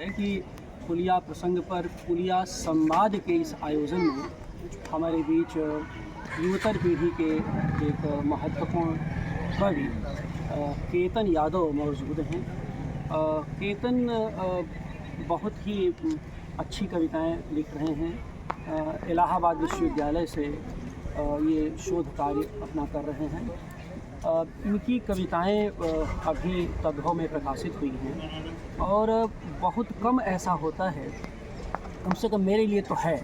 है कि पुलिया प्रसंग पर पुलिया संवाद के इस आयोजन में हमारे बीच युवतर पीढ़ी के एक महत्वपूर्ण कवि केतन यादव मौजूद हैं। केतन बहुत ही अच्छी कविताएं लिख रहे हैं। इलाहाबाद विश्वविद्यालय से ये शोध कार्य अपना कर रहे हैं। इनकी कविताएं अभी तद्भव में प्रकाशित हुई हैं और बहुत कम ऐसा होता है, कम से कम मेरे लिए तो है,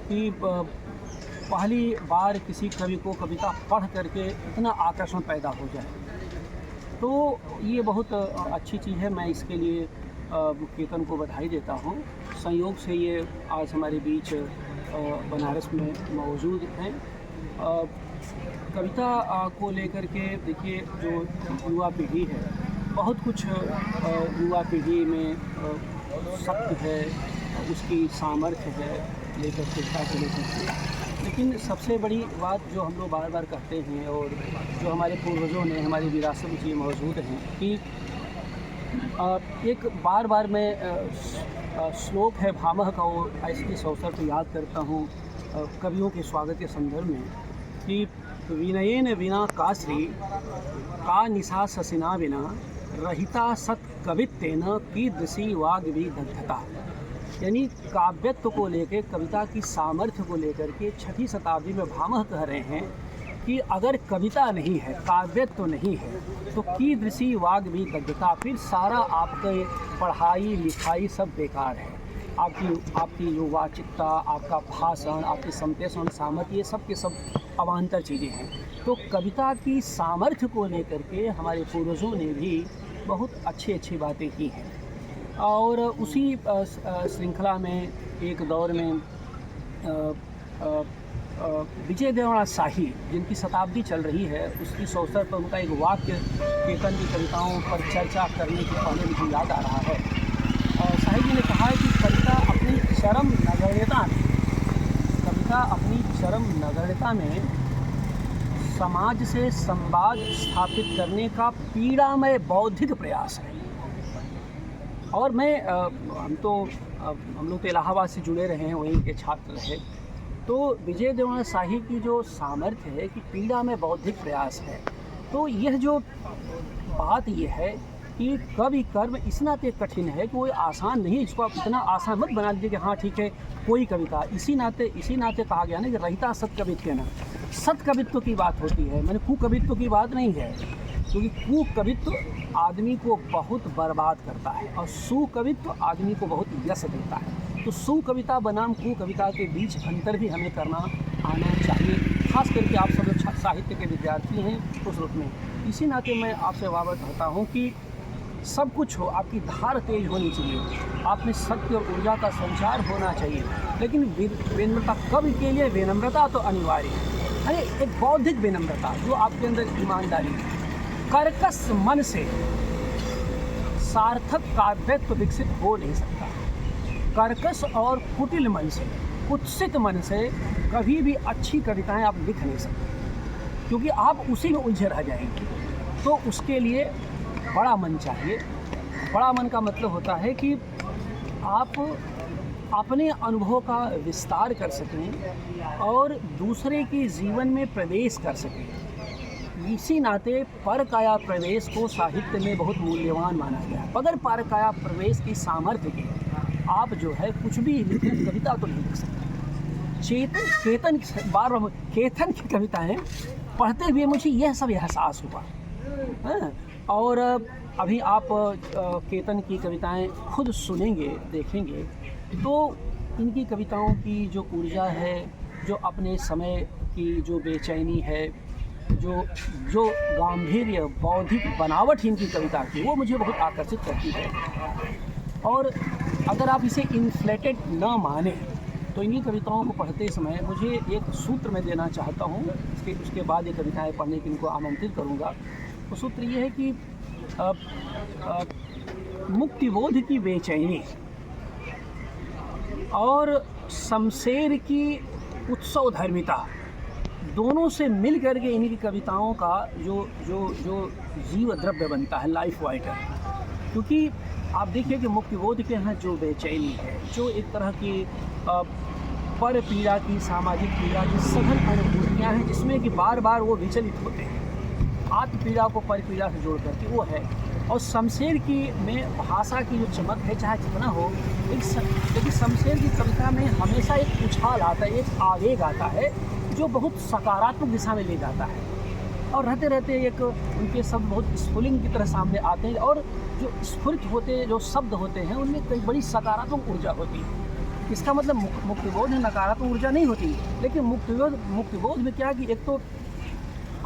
कि पहली बार किसी कवि को कविता पढ़ करके इतना आकर्षण पैदा हो जाए। तो ये बहुत अच्छी चीज़ है। मैं इसके लिए केतन को बधाई देता हूँ। संयोग से ये आज हमारे बीच बनारस में मौजूद हैं। कविता को लेकर के देखिए, जो युवा पीढ़ी है, बहुत कुछ युवा पीढ़ी में शक्ति है, उसकी सामर्थ्य है लेकर कविता को लेकर के। लेकिन सबसे बड़ी बात जो हम लोग बार बार कहते हैं और जो हमारे पूर्वजों ने हमारी विरासत में ये मौजूद हैं कि एक बार मैं श्लोक है भामह का, वो इस अवसर पर याद करता हूँ कवियों के स्वागत के संदर्भ में कि विनयेन विना काश्री का निशा ससिना विना रहिता सत कवित्तेन कीदृशी वाग्विदग्धता। यानी काव्यत्व को लेकर, कविता की सामर्थ्य को लेकर के 6वीं शताब्दी में भामह कह रहे हैं कि अगर कविता नहीं है, काव्यत्व नहीं है, तो कीदृशी वाग्विदग्धता, फिर सारा आपके पढ़ाई लिखाई सब बेकार है। आपकी जो वाचिकता, आपका भाषण, आपकी संप्रेषण सामर्थ्य, ये सब के सब अवान्तर चीज़ें हैं। तो कविता की सामर्थ्य को लेकर के हमारे पूर्वजों ने भी बहुत अच्छी बातें की हैं। और उसी श्रृंखला में एक दौर में विजय देवराय शाही, जिनकी शताब्दी चल रही है, उसकी अवसर पर उनका एक वाक्य केतन की कविताओं पर चर्चा करने के पहले मुझे याद आ रहा है। शाही जी ने कहा है कि कविता अपनी चरम नगण्यता में समाज से संवाद स्थापित करने का पीड़ामय बौद्धिक प्रयास है। और हम लोग तो इलाहाबाद से जुड़े रहे हैं, वहीं के छात्र रहे। तो विजय देवराय शाही की जो सामर्थ्य है कि पीड़ा में बौद्धिक प्रयास है, तो यह जो बात यह है कि कवि कर्म इस नाते कठिन है कि वो आसान नहीं। इसको आप इतना आसान मत बना लीजिए कि हाँ ठीक है कोई कविता। इसी नाते कहा गया ना कि रहिता सत्कवित्व न, सत्कवित्व की बात होती है, मैंने कुकवित्व की बात नहीं है। क्योंकि कुकवित्व आदमी को बहुत बर्बाद करता है और सुकवित्व आदमी को बहुत यश देता है। तो सुकविता बनाम कुकविता के बीच अंतर भी हमें करना आना चाहिए, खास करके आप सब साहित्य के विद्यार्थी हैं उस रूप में। इसी नाते मैं आपसे वावत कहता हूँ कि सब कुछ हो, आपकी धार तेज होनी चाहिए, आप में सत्य और ऊर्जा का संचार होना चाहिए, लेकिन विनम्रता, कवि के लिए विनम्रता तो अनिवार्य है। अरे एक बौद्धिक विनम्रता जो आपके अंदर ईमानदारी, कर्कश मन से सार्थक काव्यत्व विकसित हो नहीं सकता। कर्कश और कुटिल मन से, कुत्सित मन से कभी भी अच्छी कविताएं आप लिख नहीं सकते, क्योंकि आप उसी में उलझे रह जाएंगे। तो उसके लिए बड़ा मन चाहिए। बड़ा मन का मतलब होता है कि आप अपने अनुभव का विस्तार कर सकें और दूसरे के जीवन में प्रवेश कर सकें। इसी नाते परकाया प्रवेश को साहित्य में बहुत मूल्यवान माना गया है। बगैर परकाया प्रवेश की सामर्थ्य के आप जो है कुछ भी लिखें, कविता तो नहीं लिख सकते। केतन की कविताएं पढ़ते हुए मुझे यह सब एहसास हुआ है। और अभी आप केतन की कविताएं खुद सुनेंगे, देखेंगे, तो इनकी कविताओं की जो ऊर्जा है, जो अपने समय की जो बेचैनी है, जो गांधीर्य, बौद्धिक बनावट इनकी कविता की, वो मुझे बहुत आकर्षित करती है। और अगर आप इसे इन्फ्लेटेड न माने तो इन्हीं कविताओं को पढ़ते समय मुझे एक सूत्र मैं देना चाहता हूँ। उसके बाद ये कविताएं पढ़ने की इनको आमंत्रित करूँगा। तो सूत्र ये है कि मुक्तिबोध की बेचैनी और शमशेर की उत्सव धर्मिता, दोनों से मिल करके इन्हीं की कविताओं का जो जीव द्रव्य बनता है, लाइफ वाइटर। क्योंकि आप देखिए कि मुक्तिबोध के यहाँ जो बेचैनी है, जो एक तरह की पर पीड़ा की, सामाजिक पीड़ा की सघन अनुभूतियाँ हैं, जिसमें कि बार बार वो विचलित होते हैं, आत्म पीड़ा को पर पीड़ा से जोड़ करके वो है। और शमशेर की में भाषा की जो चमक है, चाहे जितना हो, लेकिन शमशेर की कविता में हमेशा एक उछाल आता है, एक आवेग आता है जो बहुत सकारात्मक दिशा में ले जाता है। और रहते रहते एक उनके शब्द बहुत स्फुलिंग की तरह सामने आते हैं, और जो स्फुरित होते जो शब्द होते हैं उनमें कई बड़ी सकारात्मक ऊर्जा होती है। इसका मतलब मुक्तिबोध में नकारात्मक ऊर्जा नहीं होती, लेकिन मुक्तिबोध में क्या कि एक तो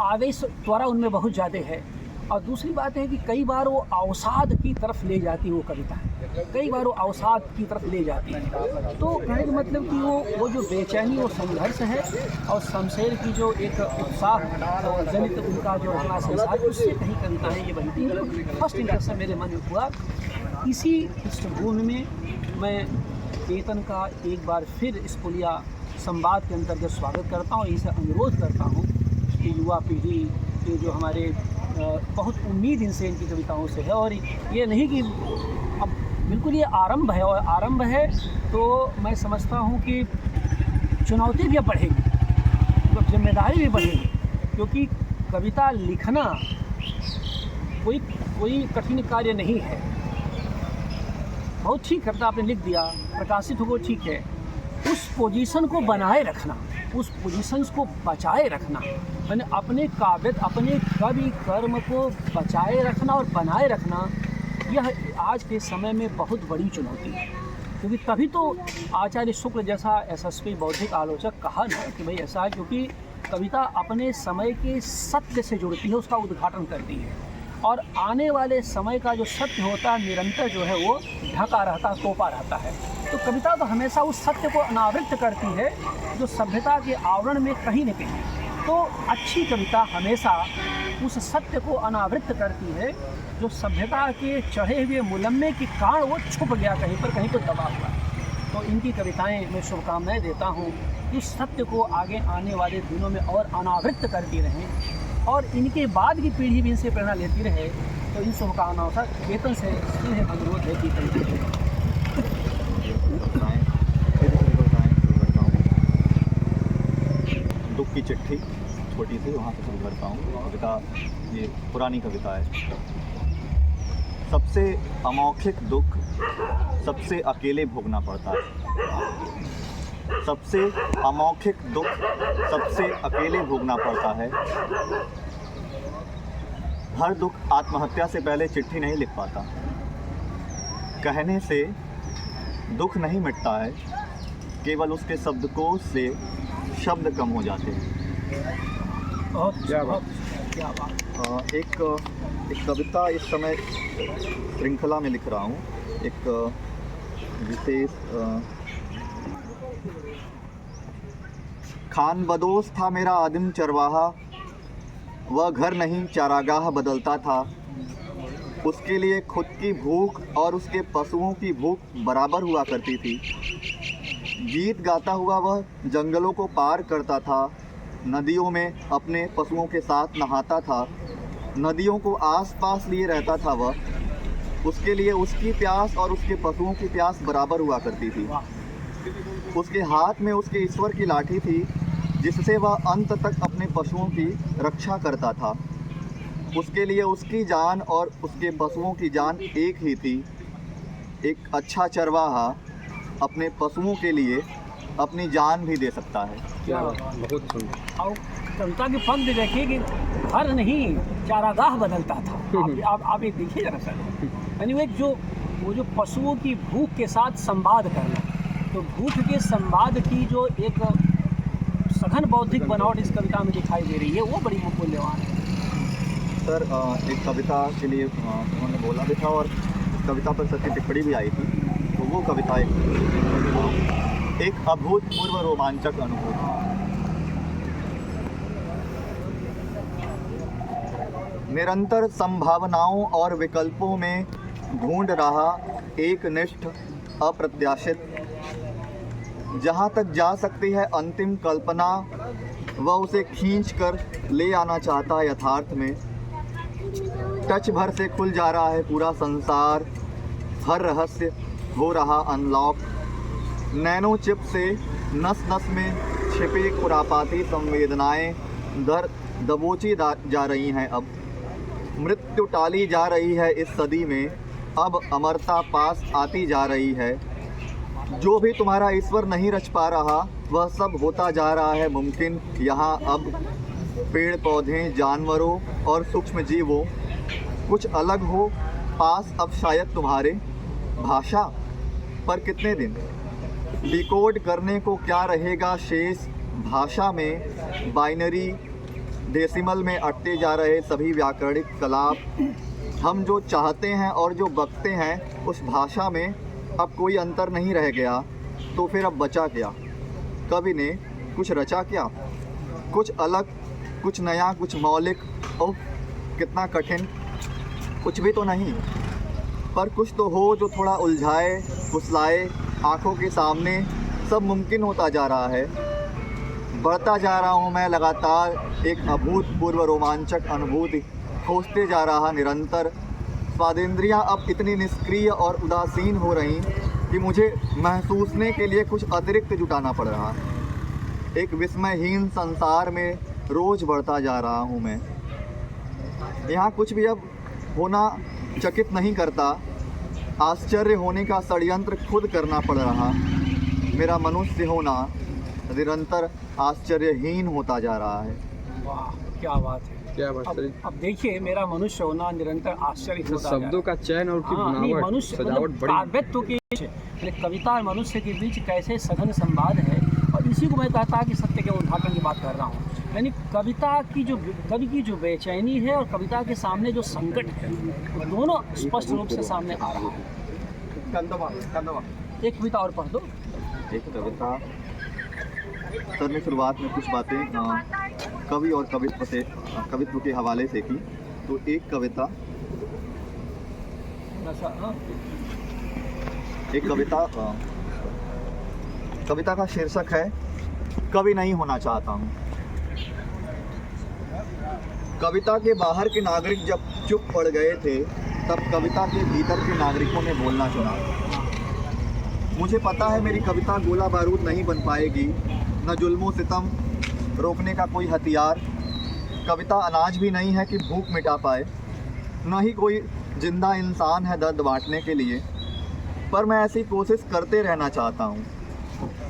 आवेश त्वरा उनमें बहुत ज़्यादा है, और दूसरी बात है कि कई बार वो अवसाद की तरफ ले जाती है वो कविता, कई बार वो अवसाद की तरफ ले जाती है। तो कहने का मतलब कि वो जो बेचैनी, वो संघर्ष है, और शमशेर की जो एक उत्साह जनित उनका जो रचना संसार, उससे कहीं कविताएँ ये बनती हैं। तो फर्स्ट इंप्रेशन मेरे मन में हुआ। इसी पृष्ठभूमि में मैं केतन का एक बार फिर इस पुलिया संवाद के अंतर्गत स्वागत करता हूँ। इसे अनुरोध करता हूँ कि युवा पीढ़ी के जो हमारे बहुत उम्मीद इनसे, इनकी कविताओं से है, और ये नहीं कि अब बिल्कुल ये आरंभ है, और आरंभ है तो मैं समझता हूँ कि चुनौती भी अब बढ़ेगी, तो जिम्मेदारी भी बढ़ेगी, क्योंकि कविता लिखना कोई कठिन कार्य नहीं है। बहुत ठीक कविता आपने लिख दिया, प्रकाशित हो, ठीक है, उस पोजीशन को बनाए रखना, उस पोजीशंस को बचाए रखना, मैंने अपने काव्य, अपने कवि कर्म को बचाए रखना और बनाए रखना, यह आज के समय में बहुत बड़ी चुनौती है। क्योंकि तभी तो आचार्य शुक्ल जैसा यशस्वी बौद्धिक आलोचक कहा ना कि भाई ऐसा है, क्योंकि कविता अपने समय के सत्य से जुड़ती है, उसका उद्घाटन करती है, और आने वाले समय का जो सत्य होता है निरंतर जो है वो ढका रहता, तोपा रहता है। तो कविता तो हमेशा उस सत्य को अनावृत करती है जो सभ्यता के आवरण में कहीं न कहीं। तो अच्छी कविता हमेशा उस सत्य को अनावृत करती है जो सभ्यता के चढ़े हुए मुलम्मे के कारण वो छुप गया कहीं पर, कहीं पर दबा हुआ। तो इनकी कविताएं मैं शुभकामनाएं देता हूँ, इस सत्य को आगे आने वाले दिनों में और अनावृत करती रहें, और इनके बाद की पीढ़ी भी इनसे प्रेरणा लेती रहे। तो इन शुभकामनाओं का केतन से सीधे अनुरोध है कि दुख की चिट्ठी छोटी सी, वहाँ से शुरू करता हूँ। कविता ये पुरानी कविता है। सबसे अमौखिक दुख सबसे अकेले भोगना पड़ता है। सबसे अमौखिक दुख सबसे अकेले भोगना पड़ता है। हर दुख आत्महत्या से पहले चिट्ठी नहीं लिख पाता। कहने से दुख नहीं मिटता है, केवल उसके शब्दकोश से शब्द कम हो जाते हैं। एक कविता इस समय श्रृंखला में लिख रहा हूँ, एक विशेष खान बदोश था मेरा आदिम चरवाहा, वह घर नहीं चारागाह बदलता था। उसके लिए खुद की भूख और उसके पशुओं की भूख बराबर हुआ करती थी। गीत गाता हुआ वह जंगलों को पार करता था, नदियों में अपने पशुओं के साथ नहाता था, नदियों को आसपास लिए रहता था वह। उसके लिए उसकी प्यास और उसके पशुओं की प्यास बराबर हुआ करती थी। उसके हाथ में उसके ईश्वर की लाठी थी, जिससे वह अंत तक अपने पशुओं की रक्षा करता था। उसके लिए उसकी जान और उसके पशुओं की जान एक ही थी। एक अच्छा चरवाहा अपने पशुओं के लिए अपनी जान भी दे सकता है। क्या बहुत सुंदर। और कविता के पंक्ति देखिए कि घर नहीं चारागाह बदलता था। आप एक देखिए जरा सर, यानी वो जो पशुओं की भूख के साथ संवाद करना, तो भूख के संवाद की जो एक सघन बौद्धिक बनावट इस कविता में दिखाई दे रही है, वो बड़ी मूल्यवान है। सर एक कविता के लिए उन्होंने बोला भी था, और कविता पर सर की टिप्पणी भी आई थी, तो वो कविता एक अभूतपूर्व रोमांचक अनुभूति। निरंतर संभावनाओं और विकल्पों में ढूंढ रहा एक निष्ठ अप्रत्याशित, जहाँ तक जा सकती है अंतिम कल्पना, वह उसे खींच कर ले आना चाहता है यथार्थ में। टच भर से खुल जा रहा है पूरा संसार, हर रहस्य हो रहा अनलॉक। नैनो चिप से नस नस में छिपी खुरापाती संवेदनाएं दबोची जा रही हैं। अब मृत्यु टाली जा रही है इस सदी में, अब अमरता पास आती जा रही है। जो भी तुम्हारा ईश्वर नहीं रच पा रहा वह सब होता जा रहा है मुमकिन यहाँ। अब पेड़ पौधे, जानवरों और सूक्ष्म जीवों कुछ अलग हो पास अब शायद तुम्हारे। भाषा पर कितने दिन डिकोड करने को क्या रहेगा शेष। भाषा में बाइनरी डेसिमल में अटते जा रहे सभी व्याकरणिक कलाप। हम जो चाहते हैं और जो बकते हैं उस भाषा में अब कोई अंतर नहीं रह गया। तो फिर अब बचा क्या। कवि ने कुछ रचा क्या, कुछ अलग, कुछ नया, कुछ मौलिक। ओह कितना कठिन। कुछ भी तो नहीं, पर कुछ तो हो जो थोड़ा उलझाए, फुसलाए। आँखों के सामने सब मुमकिन होता जा रहा है। बढ़ता जा रहा हूँ मैं लगातार, एक अभूतपूर्व रोमांचक अनुभूति खोजते जा रहा निरंतर। स्वादेंद्रियाँ अब इतनी निष्क्रिय और उदासीन हो रही कि मुझे महसूसने के लिए कुछ अतिरिक्त जुटाना पड़ रहा। एक विस्मयहीन संसार में रोज बढ़ता जा रहा हूँ मैं। यहाँ कुछ भी अब होना चकित नहीं करता। आश्चर्य होने का षड्यंत्र खुद करना पड़ रहा। मेरा मनुष्य होना निरंतर आश्चर्यहीन होता जा रहा है। वाह क्या बात है, क्या बात है। अब देखिए, मेरा मनुष्य होना निरंतर आश्चर्य होता जा रहा है। शब्दों का चयन और उसकी नहीं, बनावट, मनुष्य सजावट मतलब बड़ी। काव्यत्व के कविता और मनुष्य के बीच कैसे सघन संवाद है। और इसी को मैं कहता कि सत्य के उद्घाटन की बात कर रहा हूँ। यानी कविता की जो कवि की जो बेचैनी है और कविता के सामने जो संकट है, वो दोनों स्पष्ट रूप से सामने आ रहा है। एक कविता और पढ़ दो। एक कविता सर ने शुरुआत में कुछ बातें कवि और कवित्व के हवाले से की। तो एक कविता कविता का शीर्षक है कवि नहीं होना चाहता हूँ। कविता के बाहर के नागरिक जब चुप पड़ गए थे तब कविता के भीतर के नागरिकों ने बोलना चुना। मुझे पता है मेरी कविता गोला बारूद नहीं बन पाएगी, न जुल्मों सितम रोकने का कोई हथियार। कविता अनाज भी नहीं है कि भूख मिटा पाए, न ही कोई जिंदा इंसान है दर्द बांटने के लिए। पर मैं ऐसी कोशिश करते रहना चाहता हूँ।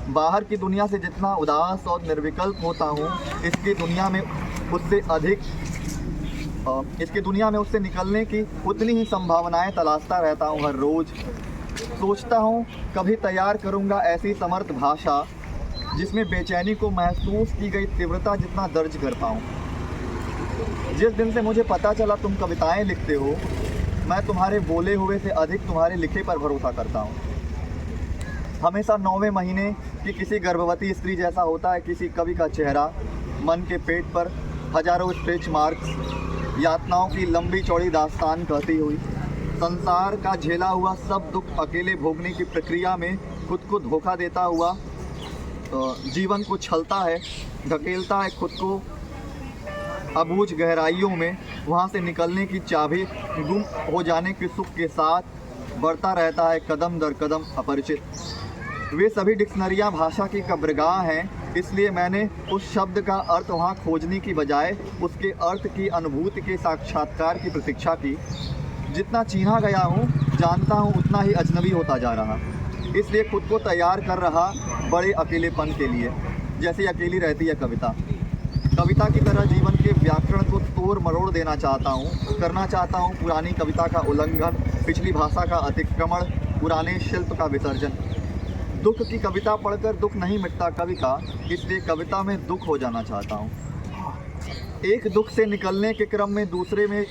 बाहर की दुनिया से जितना उदास और निर्विकल्प होता हूँ, इसकी दुनिया में उससे निकलने की उतनी ही संभावनाएं तलाशता रहता हूँ हर रोज़। सोचता हूँ कभी तैयार करूँगा ऐसी समर्थ भाषा जिसमें बेचैनी को महसूस की गई तीव्रता जितना दर्ज कर पाऊँ। जिस दिन से मुझे पता चला तुम कविताएं लिखते हो, मैं तुम्हारे बोले हुए से अधिक तुम्हारे लिखे पर भरोसा करता हूँ। हमेशा 9वें महीने की किसी गर्भवती स्त्री जैसा होता है किसी कवि का चेहरा। मन के पेट पर हजारों स्ट्रेच मार्क्स, यातनाओं की लंबी चौड़ी दास्तान कहती हुई। संसार का झेला हुआ सब दुख अकेले भोगने की प्रक्रिया में खुद को धोखा देता हुआ जीवन को छलता है, धकेलता है खुद को अबूझ गहराइयों में। वहाँ से निकलने की चाबी गुम हो जाने के सुख के साथ बढ़ता रहता है कदम दर कदम अपरिचित। वे सभी डिक्शनरियाँ भाषा की कब्रगाह हैं, इसलिए मैंने उस शब्द का अर्थ वहाँ खोजने की बजाय उसके अर्थ की अनुभूति के साक्षात्कार की प्रतीक्षा की। जितना चीन्हा गया हूँ, जानता हूँ, उतना ही अजनबी होता जा रहा। इसलिए खुद को तैयार कर रहा बड़े अकेलेपन के लिए, जैसे अकेली रहती है कविता। कविता की तरह जीवन के व्याकरण को तोड़ मरोड़ देना चाहता हूँ, करना चाहता हूँ पुरानी कविता का उल्लंघन, पिछली भाषा का अतिक्रमण, पुराने शिल्प का विसर्जन। दुख की कविता पढ़कर दुख नहीं मिटता कवि का, इसलिए कविता में दुख हो जाना चाहता हूँ। एक दुख से निकलने के क्रम में दूसरे में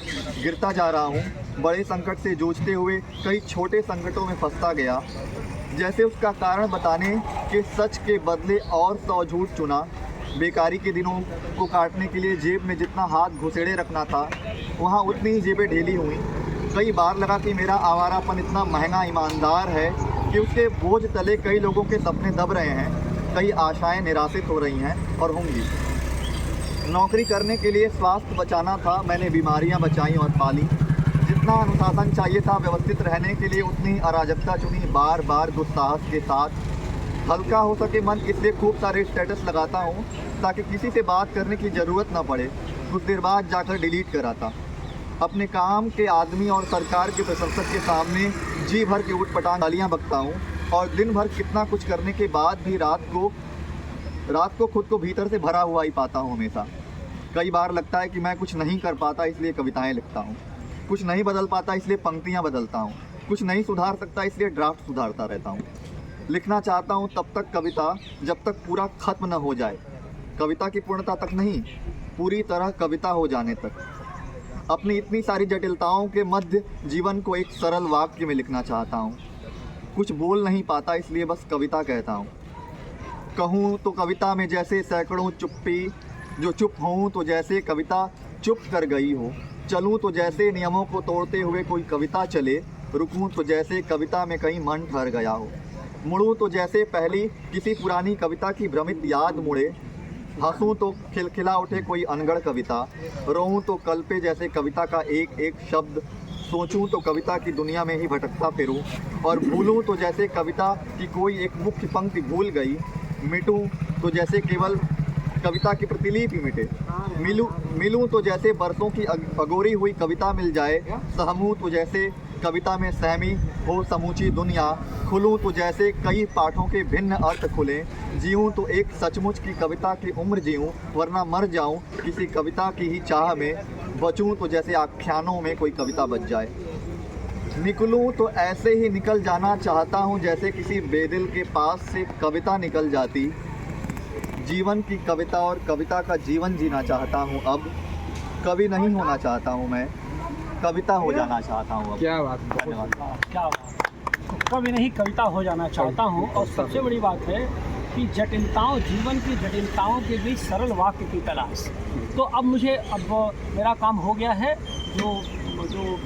गिरता जा रहा हूँ। बड़े संकट से जूझते हुए कई छोटे संकटों में फंसता गया। जैसे उसका कारण बताने के सच के बदले और 100 झूठ चुना। बेकारी के दिनों को काटने के लिए जेब में जितना हाथ घुसेड़े रखना था, वहाँ उतनी ही जेबें ढीली हुई। कई बार लगा कि मेरा आवारापन इतना महंगा ईमानदार है कि उसके बोझ तले कई लोगों के सपने दब रहे हैं, कई आशाएं निराशित हो रही हैं और होंगी। नौकरी करने के लिए स्वास्थ्य बचाना था, मैंने बीमारियां बचाई और पाली। जितना अनुशासन चाहिए था व्यवस्थित रहने के लिए उतनी अराजकता चुनी, बार बार दुस्साहस के साथ। हल्का हो सके मन, इसलिए खूब सारे स्टेटस लगाता हूँ ताकि किसी से बात करने की ज़रूरत ना पड़े। कुछ देर बाद जाकर डिलीट कराता। अपने काम के आदमी और सरकार के प्रशंसक के सामने जी भर के ऊटपटांग गालियाँ बकता हूँ और दिन भर कितना कुछ करने के बाद भी रात को खुद को भीतर से भरा हुआ ही पाता हूँ हमेशा। कई बार लगता है कि मैं कुछ नहीं कर पाता इसलिए कविताएं लिखता हूँ, कुछ नहीं बदल पाता इसलिए पंक्तियाँ बदलता हूँ, कुछ नहीं सुधार सकता इसलिए ड्राफ्ट सुधारता रहता हूँ। लिखना चाहता हूँ तब तक कविता जब तक पूरा खत्म न हो जाए, कविता की पूर्णता तक नहीं, पूरी तरह कविता हो जाने तक। अपनी इतनी सारी जटिलताओं के मध्य जीवन को एक सरल वाक्य में लिखना चाहता हूँ। कुछ बोल नहीं पाता इसलिए बस कविता कहता हूँ। कहूँ तो कविता में जैसे सैकड़ों चुप्पी, जो चुप हों तो जैसे कविता चुप कर गई हो। चलूँ तो जैसे नियमों को तोड़ते हुए कोई कविता चले, रुकूँ तो जैसे कविता में कहीं मन ठहर गया हो। मुड़ूँ तो जैसे पहली किसी पुरानी कविता की भ्रमित याद मुड़े। हंसूँ तो खिलखिला उठे कोई अनगढ़ कविता। रोऊँ तो कल्पे जैसे कविता का एक एक शब्द। सोचूं तो कविता की दुनिया में ही भटकता फिरूं। और भूलूं तो जैसे कविता की कोई एक मुख्य पंक्ति भूल गई। मिटूं तो जैसे केवल कविता की प्रतिलिपि मिटे। मिलूं तो जैसे बरसों की अगोरी हुई कविता मिल जाए। सहमूं तो जैसे कविता में सहमी हो समूची दुनिया। खुलूं तो जैसे कई पाठों के भिन्न अर्थ खुलें। जीऊं तो एक सचमुच की कविता की उम्र जीऊं, वरना मर जाऊं किसी कविता की ही चाह में। बचूं तो जैसे आख्यानों में कोई कविता बच जाए। निकलूं तो ऐसे ही निकल जाना चाहता हूं जैसे किसी बेदिल के पास से कविता निकल जाती। जीवन की कविता और कविता का जीवन जीना चाहता हूं अब। कवि नहीं होना चाहता हूं मैं, कविता हो जाना चाहता हूं अब। क्या बात, धन्यवाद। क्या बात। तो कभी नहीं कविता हो जाना चाहता हूँ। और सबसे बड़ी बात है कि जीवन की जटिलताओं के बीच सरल वाक्य की तलाश। तो अब मेरा काम हो गया है। जो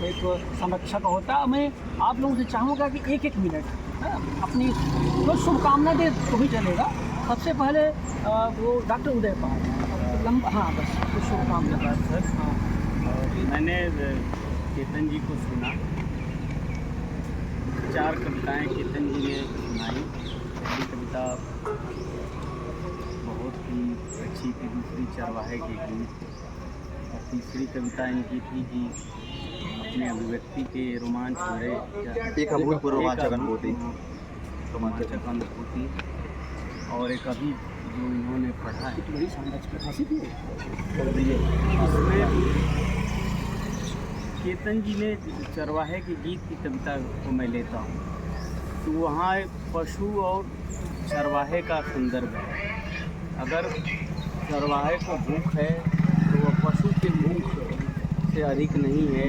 एक संरक्षक होता है, मैं आप लोगों से चाहूँगा कि एक मिनट अपनी जो शुभकामना दे तो भी चलेगा। सबसे पहले वो डॉक्टर उदय पाल, हाँ बस कुछ शुभकामना सर। हाँ, मैंने केतन जी को सुना, 4 कविताएं केतन जी ने सुनाई। पहली कविता बहुत ही अच्छी थी, दूसरी चरवाहे के गीत, और तीसरी कविता इनकी थी कि अपने अभिव्यक्ति के रोमांच भरे एक अभूतपूर्व रोमांचक अनुभूति, रोमांचक अनुभूति। और एक अभी जो इन्होंने पढ़ा है, बड़ी शानदार इसमें केतन जी ने चरवाहे के गीत की कविता को मैं लेता हूँ, तो वहाँ एक पशु और चरवाहे का संदर्भ है। अगर चरवाहे को भूख है तो वह पशु के भूख से अधिक नहीं है,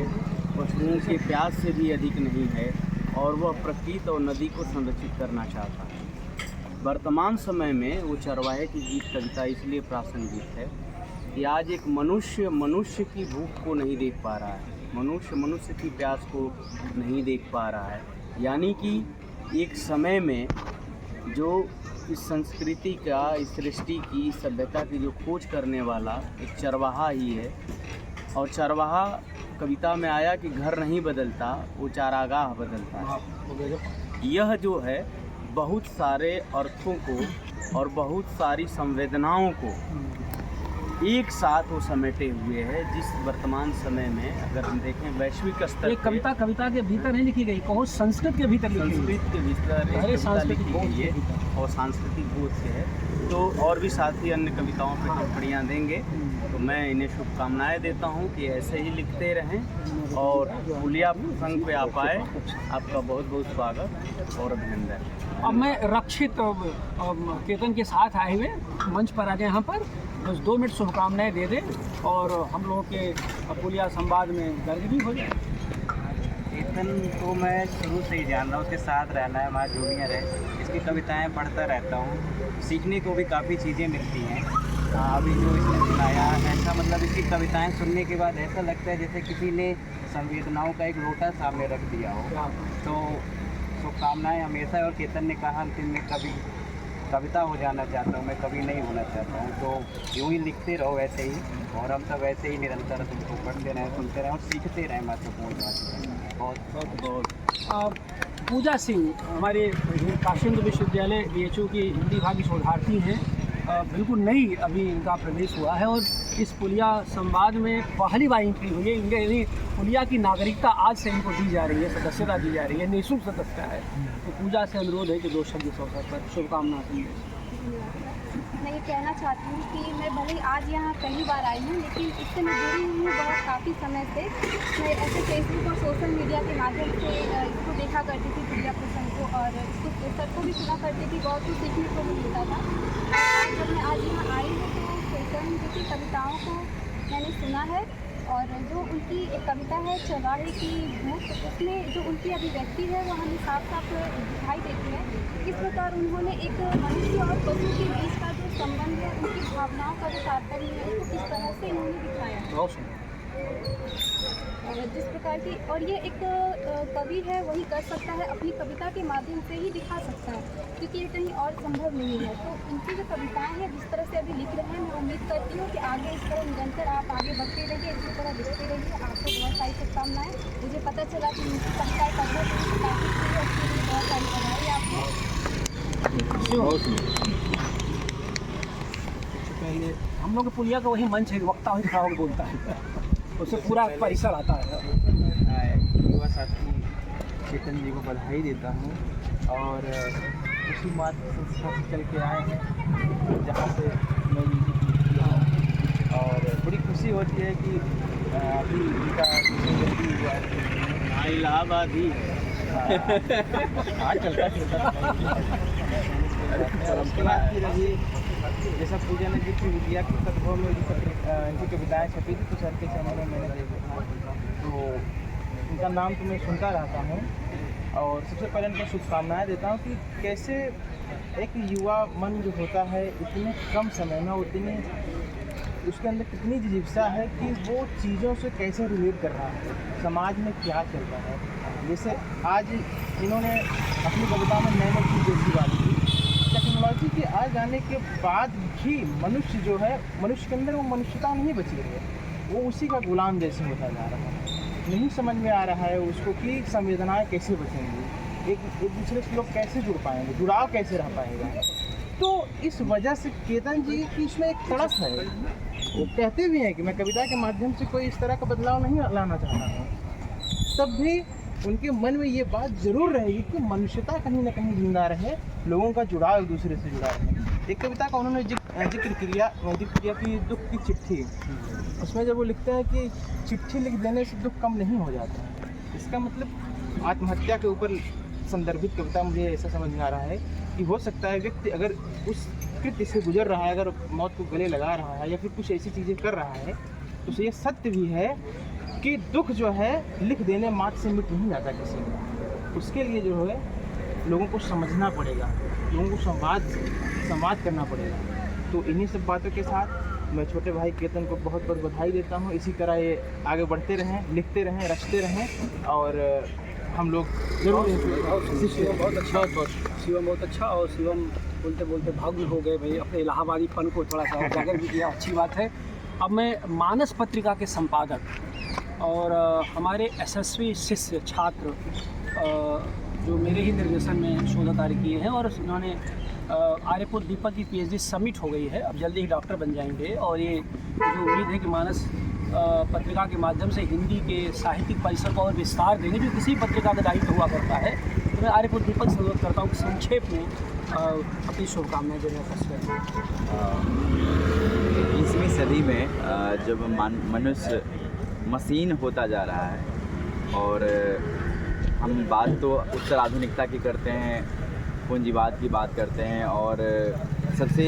पशुओं के प्यास से भी अधिक नहीं है, और वह प्रकृति और नदी को संरक्षित करना चाहता है। वर्तमान समय में वो चरवाहे की गीत कविता इसलिए प्रासंगिक है कि आज एक मनुष्य की भूख को नहीं देख पा रहा है, मनुष्य की प्यास को नहीं देख पा रहा है। यानी कि एक समय में जो इस संस्कृति का, इस सृष्टि की, सभ्यता की जो खोज करने वाला एक चरवाहा ही है। और चरवाहा कविता में आया कि घर नहीं बदलता, वो चारागाह बदलता है। यह जो है बहुत सारे अर्थों को और बहुत सारी संवेदनाओं को एक साथ वो समेटे हुए है, जिस वर्तमान समय में अगर हम देखें वैश्विक स्तर ये कविता के भीतर नहीं लिखी गई, कहो संस्कृत के भीतर लिखी गई। संस्कृत के भीतर लिखी गई है और सांस्कृतिक बोध से है। तो और भी साथी अन्य कविताओं पर टिप्पणियाँ देंगे, तो मैं इन्हें शुभकामनाएं देता हूं कि ऐसे ही लिखते रहें और पुलिया संघ पे आ पाए। आपका बहुत बहुत स्वागत और अभिनंदन। अब मैं रक्षित केतन के साथ आए हुए मंच पर आ जाए, यहाँ पर बस 2 मिनट शुभकामनाएं दे दें और हम लोगों के पुलिया संवाद में दर्ज भी हो जाए। केतन को मैं शुरू से ही जान रहा हूँ, उसके साथ रहना है, हमारा जूनियर है। इसकी कविताएं पढ़ता रहता हूँ, सीखने को भी काफ़ी चीज़ें मिलती हैं। अभी जो इसने सुनाया, ऐसा मतलब इसकी कविताएं सुनने के बाद ऐसा लगता है जैसे किसी ने संवेदनाओं का एक लोटा सामने रख दिया हो। तो शुभकामनाएं हमेशा। और केतन ने कहा अंतिम में कभी कविता हो जाना चाहता हूँ, मैं कवि नहीं होना चाहता हूँ। तो यूँ ही लिखते रहो ऐसे ही, और हम सब ऐसे ही निरंतर तुमको पढ़ते रहें, सुनते रहें और सीखते रहें। महत्वपूर्ण बात बहुत बहुत पूजा सिंह हमारे काशिंद विश्वविद्यालय BHU की हिंदी विभाग की शोधार्थी हैं। बिल्कुल नई अभी इनका प्रवेश हुआ है और इस पुलिया संवाद में पहली बार एंट्री हुई है। इनके यानी पुलिया की नागरिकता आज से इनको दी जा रही है, सदस्यता दी जा रही है, निःशुल्क सदस्यता है। तो पूजा से अनुरोध है कि 2 शब्द इस अवसर पर शुभकामना संदेश। मैं ये कहना चाहती हूँ कि मैं भले ही आज यहाँ पहली बार आई हूँ, लेकिन इससे मैं जुड़ी हुई हूँ बहुत काफ़ी समय से। मैं ऐसे फेसबुक और सोशल मीडिया के माध्यम से इसको देखा करती थी, पूजा प्रसंग को, और इसको सबको भी सुना करती थी। बहुत कुछ सीखने को भी मिलता था। और जब मैं आज यहाँ आई हूँ तो केतन जी की कविताओं को मैंने सुना है, और जो उनकी एक कविता है चरवाहे की भूख, उसमें जो उनकी अभिव्यक्ति है वो हमें साफ साफ दिखाई देती है। किस प्रकार उन्होंने एक मनुष्य और पशु के बीच का जो संबंध है, उनकी भावनाओं का जो तात्पर्य है, उसको किस तरह से इन्होंने दिखाया। और जिस प्रकार की, और ये एक कवि है वही कर सकता है, अपनी कविता के माध्यम से ही दिखा सकता है, क्योंकि ये कहीं और संभव नहीं है। तो इनकी जो कविताएं हैं जिस तरह से अभी लिख रहे हैं, मैं उम्मीद करती हूँ कि आगे इस तरह निरंतर आप आगे बढ़ते रहिए, इसी तरह लिखते रहिए। आपको बहुत सारी शुभकामनाएं। मुझे पता चला कि उनकी कविताएं पढ़ने के लिए उसके लिए बहुत सारी बधाई आपको। पहले हम लोग के पुलिया का वही मंच है, वक्ता वही खड़ा होकर बोलता है, उससे पूरा परिसर आता है। युवा साथी चेतन जी को बधाई देता हूँ, और उसी मात्र संस्था से चल के आए हैं जहाँ से मैं यूजी किया हूँ, और बड़ी खुशी होती है कि अभी उनका जल्दी हुआ है। इलाहाबाद ही आज चलता उसके बाद फिर अभी जैसा पूजा ने जिस विद्या की तत्वों में इनकी कविताएँ छपी थी, तो सर के चैनल में मैंने देखा था, तो इनका नाम तो मैं सुनता रहता हूँ। और सबसे पहले इनको शुभकामनाएँ देता हूँ कि कैसे एक युवा मन जो होता है, इतने कम समय में उतनी उसके अंदर कितनी जिज्ञासा है कि वो चीज़ों से कैसे रिलेट कर रहा है, समाज में क्या चल रहा है। जैसे आज इन्होंने अपनी कविता में नए चीज़ जैसी बात की, टेक्नोलॉजी के आ जाने के बाद भी मनुष्य जो है, मनुष्य के अंदर वो मनुष्यता नहीं बची रही है, वो उसी का गुलाम जैसे होता जा रहा है। नहीं समझ में आ रहा है उसको कि संवेदनाएं कैसे बचेंगी, एक दूसरे से लोग कैसे जुड़ पाएंगे, जुड़ाव कैसे रह पाएगा। तो इस वजह से केतन जी की इसमें एक तड़प है। वो कहते भी हैं कि मैं कविता के माध्यम से कोई इस तरह का बदलाव नहीं लाना चाहता हूँ, तब भी उनके मन में ये बात ज़रूर रहेगी कि मनुष्यता कहीं ना कहीं जिंदा रहे, लोगों का जुड़ाव एक दूसरे से जुड़ा रहे। एक कविता का उन्होंने जिक्र किया कि दुख की चिट्ठी, उसमें जब वो लिखते हैं कि चिट्ठी लिख देने से दुख कम नहीं हो जाता है, इसका मतलब आत्महत्या के ऊपर संदर्भित कविता मुझे ऐसा समझ में आ रहा है कि हो सकता है व्यक्ति अगर उस कृत्य से गुजर रहा है, अगर मौत को गले लगा रहा है या फिर कुछ ऐसी चीज़ें कर रहा है, तो ये सत्य भी है कि दुख जो है लिख देने मात्र से मिट नहीं जाता किसी में। उसके लिए जो है लोगों को समझना पड़ेगा, लोगों को संवाद करना पड़ेगा। तो इन्हीं सब बातों के साथ मैं छोटे भाई केतन को बहुत बहुत बधाई देता हूँ। इसी तरह ये आगे बढ़ते रहें, लिखते रहें, रचते रहें, और हम लोग जरूर बहुत अच्छा, शिवम बहुत अच्छा। और शिवम बोलते बोलते भव्य हो गए भाई, अपने इलाहाबादी पन को थोड़ा सा उजागर भी किया, अच्छी बात है। अब मैं मानस पत्रिका के संपादक और हमारे यशस्वी शिष्य छात्र जो मेरे ही निर्देशन में शोध कार्य किए हैं, और उन्होंने आर्यपुर दीपक की PhD सबमिट हो गई है, अब जल्दी ही डॉक्टर बन जाएंगे। और ये मुझे उम्मीद है कि मानस पत्रिका के माध्यम से हिंदी के साहित्यिक परिसर को और विस्तार देंगे, जो किसी पत्रिका का दायित्व हुआ करता है। तो मैं आर्यपुर दीपक से अनुरोध करता हूँ कि संक्षेप में अपनी शुभकामनाएं देने का फैसला करें। 20वीं सदी में जब मनुष्य मशीन होता जा रहा है, और हम बात तो उत्तर आधुनिकता की करते हैं, पूंजीवाद की बात करते हैं, और सबसे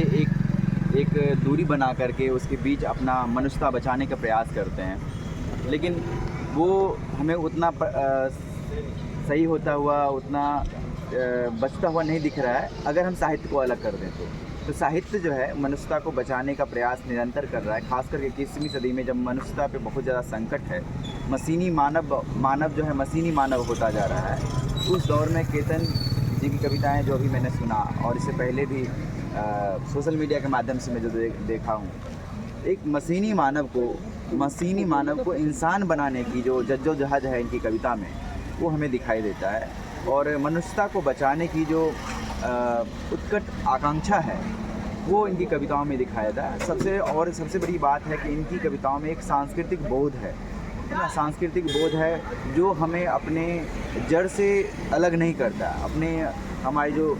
एक दूरी बना करके उसके बीच अपना मनुष्यता बचाने का प्रयास करते हैं, लेकिन वो हमें उतना सही होता हुआ, उतना बचता हुआ नहीं दिख रहा है अगर हम साहित्य को अलग कर दें तो साहित्य जो है मनुष्यता को बचाने का प्रयास निरंतर कर रहा है। खास करके 21वीं सदी में जब मनुष्यता पे बहुत ज़्यादा संकट है, मशीनी मानव जो है मशीनी मानव होता जा रहा है, उस दौर में केतन जी की कविताएं जो अभी मैंने सुना और इससे पहले भी सोशल मीडिया के माध्यम से मैं जो देखा हूँ, एक मशीनी मानव को इंसान बनाने की जो जद्दोजहद है इनकी कविता में, वो हमें दिखाई देता है। और मनुष्यता को बचाने की जो उत्कट आकांक्षा है वो इनकी कविताओं में दिखाया जाता है। सबसे बड़ी बात है कि इनकी कविताओं में एक सांस्कृतिक बोध है, सांस्कृतिक बोध है जो हमें अपने जड़ से अलग नहीं करता, हमारी जो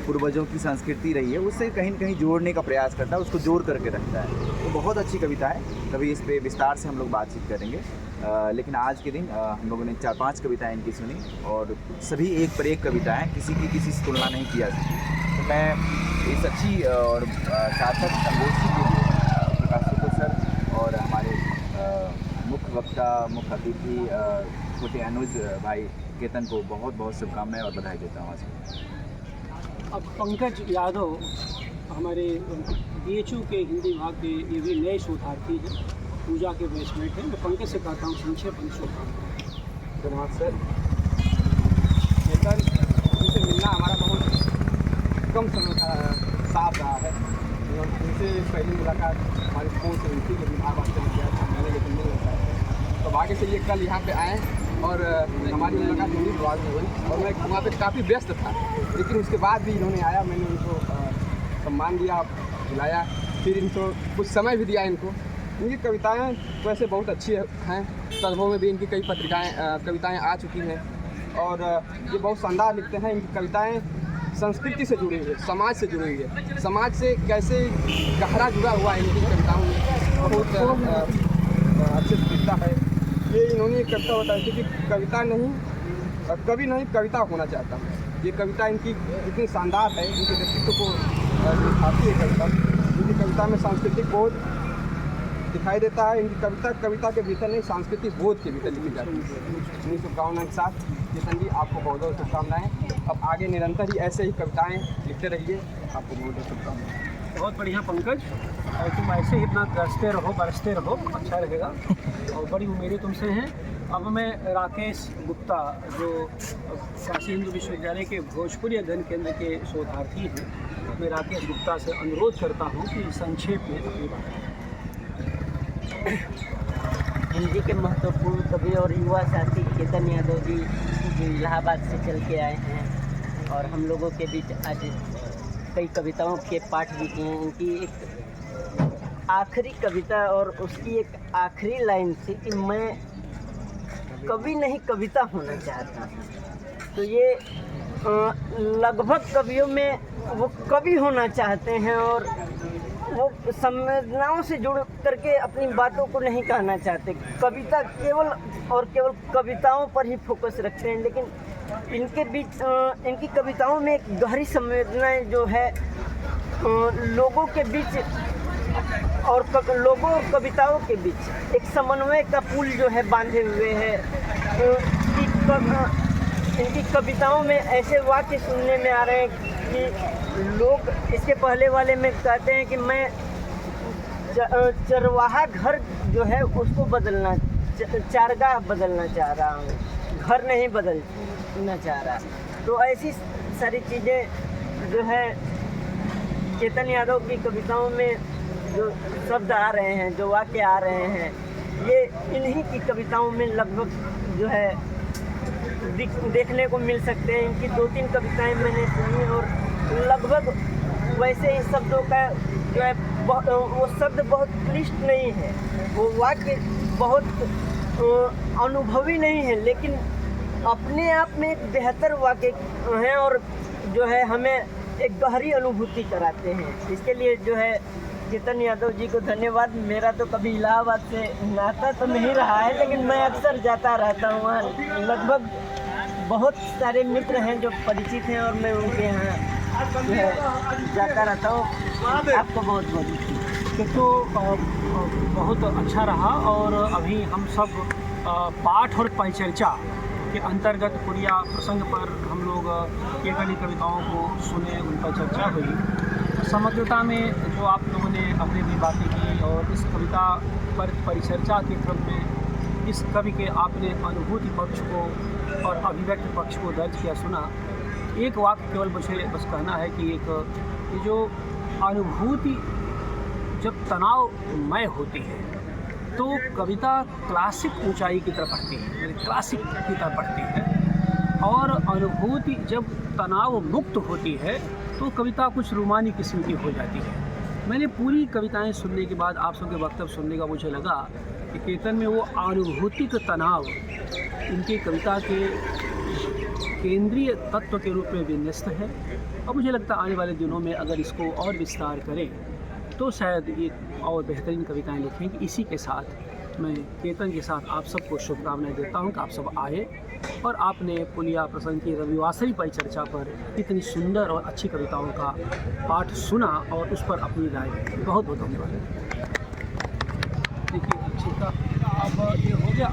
पूर्वजों की संस्कृति रही है उससे कहीं न कहीं जोड़ने का प्रयास करता है, उसको जोड़ करके रखता है। तो बहुत अच्छी कविता है, कभी इस पे विस्तार से हम लोग बातचीत करेंगे। लेकिन आज के दिन हम लोगों ने 4-5 कविताएं इनकी सुनी और सभी एक पर एक कविताएं, किसी से तुलना नहीं किया सकती। तो मैं इस अच्छी और सार्थक संगोष्ठी के लिए प्रकाश शुक्ल सर और हमारे मुख्य वक्ता, मुख्य अतिथि छोटे अनुज भाई केतन को बहुत बहुत शुभकामनाएं और बधाई देता हूँ। अब पंकज यादव हमारे BHU के हिंदी विभाग के ये भी नए शोधार्थी हैं, पूजा के बैचमेट हैं। मैं पंकज से कहता हूँ संक्षेप में शुभकामनाएं। धन्यवाद सर। केतन उनसे मिलना हमारा बहुत कम समय का साथ रहा है। उनसे पहली मुलाकात हमारी फोन से हुई थी, लेकिन आप आपसे मिल गया था मैंने, लेकिन मिल नहीं पाया। तो भाग्य से ये कल यहाँ पे आए और हमारी मुलाकात हिंदी विभाग में हुई और मैं वहाँ पे काफ़ी व्यस्त था, लेकिन उसके बाद भी इन्होंने आया, मैंने उनको सम्मान दिया, बुलाया, फिर इनको कुछ समय भी दिया। इनकी कविताएं वैसे बहुत अच्छी हैं, संदर्भों में भी इनकी कई कविताएं आ चुकी हैं और ये बहुत शानदार लिखते हैं। इनकी कविताएं संस्कृति से जुड़ी हुई है, समाज से जुड़ी हुई है, समाज से कैसे गहरा जुड़ा हुआ है इनकी कविताओं में, बहुत अच्छे से दिखता है। ये इन्होंने एक कविता बताई थी कि कवि नहीं कविता होना चाहता। ये कविता इनकी इतनी शानदार है, इनके व्यक्तित्व को दिखाती है कविता। इनकी कविता में सांस्कृतिक बोध दिखाई देता है। इनकी कविता के भीतर नहीं, सांस्कृतिक बोध के भीतर लिखी जाती है। इन्हीं शुभकामनाओं के साथ केतन जी आपको बहुत बहुत शुभकामनाएँ। अब आगे निरंतर ही ऐसे ही कविताएँ लिखते रहिए, आपको बहुत बहुत शुभकामनाएँ। बहुत बढ़िया पंकज, और तुम ऐसे ही अपना गरजते रहो, बरसते रहो, अच्छा रहेगा और बड़ी उम्मीदें तुमसे हैं। अब मैं राकेश गुप्ता जो काशी हिंदू विश्वविद्यालय के भोजपुरी अध्ययन केंद्र के शोधार्थी हैं, मैं राकेश गुप्ता से अनुरोध करता हूं कि संक्षेप में अपनी बात। हिंदी के महत्वपूर्ण कवि और युवा साथी केतन यादव जी जो इलाहाबाद से चल के आए हैं और हम लोगों के बीच आज कई कविताओं के पाठ भी किए हैं। इनकी एक आखिरी कविता और उसकी एक आखिरी लाइन थी कि मैं कवि नहीं कविता होना चाहता। तो ये लगभग कवियों में वो कवि होना चाहते हैं और वो संवेदनाओं से जुड़ करके अपनी बातों को नहीं कहना चाहते। कविता केवल और केवल कविताओं पर ही फोकस रखते हैं, लेकिन इनके बीच इनकी कविताओं में एक गहरी संवेदनाएं जो है लोगों के बीच और लोगों और कविताओं के बीच एक समन्वय का पुल जो है बांधे हुए है। इनकी कविताओं में ऐसे वाक्य सुनने में आ रहे हैं कि लोग इसके पहले वाले में कहते हैं कि मैं चरवाहा घर जो है उसको बदलना, चारगाह बदलना चाह रहा हूँ, घर नहीं बदलना चाह रहा। तो ऐसी सारी चीज़ें जो है केतन यादव की कविताओं में जो शब्द आ रहे हैं, जो वाक्य आ रहे हैं, ये इन्हीं की कविताओं में लगभग जो है देखने को मिल सकते हैं। इनकी 2-3 कविताएं मैंने सुनी और लगभग वैसे ही शब्दों का जो है वो शब्द बहुत क्लिष्ट नहीं है, वो वाक्य बहुत अनुभवी नहीं है, लेकिन अपने आप में एक बेहतर वाक्य हैं और जो है हमें एक गहरी अनुभूति कराते हैं। इसके लिए जो है केतन यादव जी को धन्यवाद। मेरा तो कभी इलाहाबाद से नाता तो नहीं रहा है, लेकिन मैं अक्सर जाता रहता हूँ वहाँ। लगभग बहुत सारे मित्र हैं जो परिचित हैं और मैं उनके यहाँ जो है जाता रहता हूँ। आपको बहुत बहुत तो बहुत अच्छा रहा और अभी हम सब पाठ और परिचर्चा के अंतर्गत पुरिया प्रसंग पर हम लोग केतन कविताओं को सुने, उन पर चर्चा हुई। समग्रता में जो आप लोगों ने अपनी भी बातें की और इस कविता पर परिचर्चा के क्रम में इस कवि के आपने अनुभूति पक्ष को और अभिव्यक्ति पक्ष को दर्ज किया, सुना, एक वाक्य केवल मुझे बस कहना है कि ये जो अनुभूति जब तनावमय होती है तो कविता क्लासिक ऊंचाई की तरफ बढ़ती है, क्लासिक की तरफ बढ़ती है। और अनुभूति जब तनाव मुक्त होती है तो कविता कुछ रूमानी किस्म की हो जाती है। मैंने पूरी कविताएं सुनने के बाद आप सबके वक्तव्य सुनने का मुझे लगा कि केतन में वो अनुभूतिक तनाव इनकी कविता के केंद्रीय तत्व के रूप में विन्यस्त है। और मुझे लगता है आने वाले दिनों में अगर इसको और विस्तार करें तो शायद ये और बेहतरीन कविताएं लिखेंगे। इसी के साथ मैं केतन के साथ आप सबको शुभकामनाएं देता हूं कि आप सब आए और आपने पुलिया प्रसंग की रविवासरी परिचर्चा पर इतनी सुंदर और अच्छी कविताओं का पाठ सुना और उस पर अपनी राय दी। बहुत बहुत धन्यवाद। देखिए, ठीक है, अब ये हो गया।